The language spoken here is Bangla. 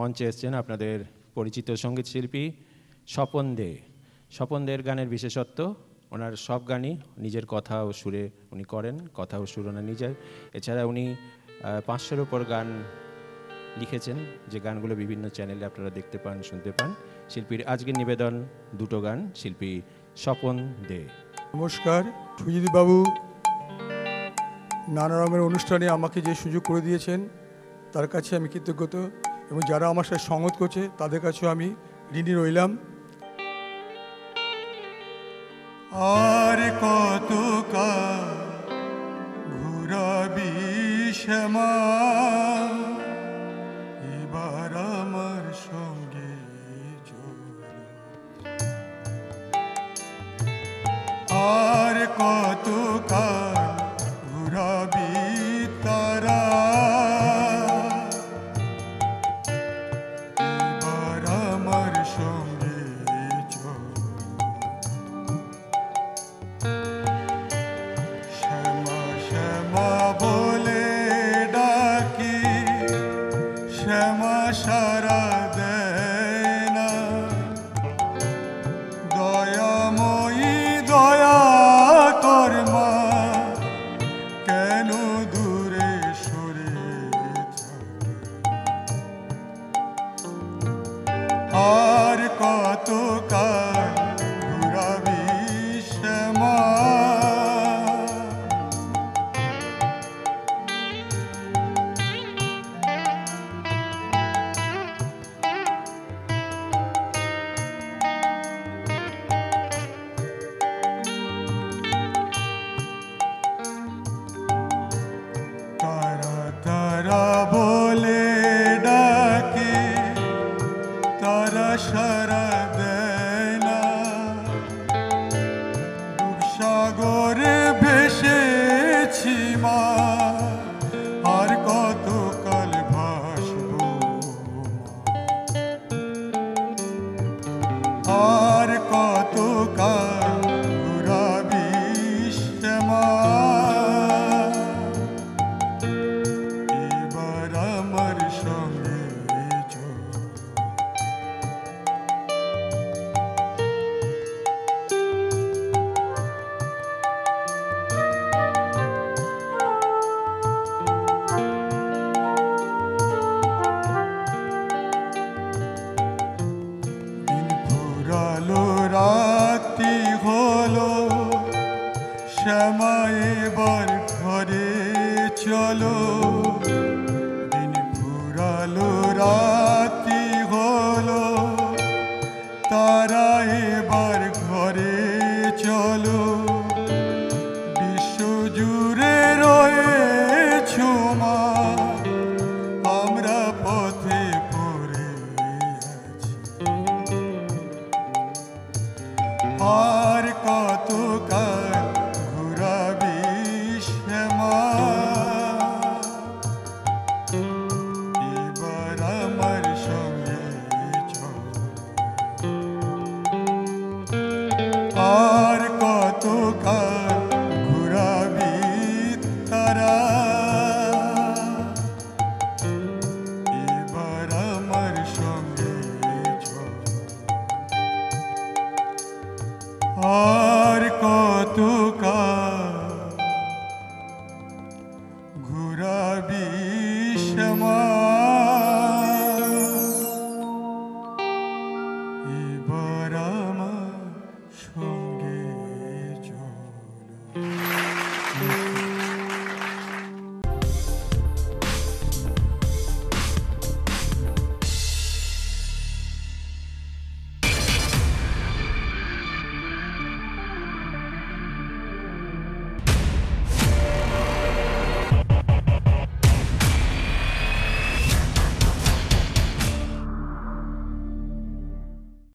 মঞ্চে এসেছেন আপনাদের পরিচিত সঙ্গীত শিল্পী স্বপন দে। স্বপন দের গানের বিশেষত্ব, ওনার সব গানই নিজের কথা ও সুরে উনি করেন, কথা ও সুর ওনার নিজের। এছাড়া উনি 500-এর উপর গান লিখেছেন, যে গানগুলো বিভিন্ন চ্যানেলে আপনারা দেখতে পান, শুনতে পান। শিল্পীর আজকের নিবেদন দুটো গান, শিল্পী স্বপন দে। নমস্কার। সুজিত বাবু নানা রকমের অনুষ্ঠানে আমাকে যে সুযোগ করে দিয়েছেন তার কাছে আমি কৃতজ্ঞত, এবং যারা আমার সাথে সঙ্গত করছে তাদের কাছেও আমি ঋণী রইলাম। আর কত ঘুরাবি শ্যামা, এবার আমার সঙ্গে আর কত ঘুরাবি তারা, এবার আমার সঙ্গে শ্যামা শ্যামা বলে ডাকি, শ্যামা সারা দেয় না, দয়াময়ী দয়া কর মা, কেন দূরে সরে থাকে, আর কত ঘুরাবি শ্যামা। তারা তারা বলে ডাকে, তারা সারা দেয় না, সাগরে ভেসেছি মা, আর কত কাল ভাসব, আর কত কাল ঘুরাবি শ্যামা, এবার আমার সঙ্গে ফুরালো রাতি হলো, শ্যামা এবার ঘরে চলো, দিন ফুরালো রাতি হলো, তারা এবার ঘরে চলো, বিশ্বজুড়ে রয়েছো মা, আমরা পথে পড়ে আছি, আর কত ঘুরাবি শ্যামা, এবার আমার সঙ্গে আর কত ঘুরাবি তারা, এবার আমার সঙ্গে আর কত ঘুরাবি শ্যামা, এবার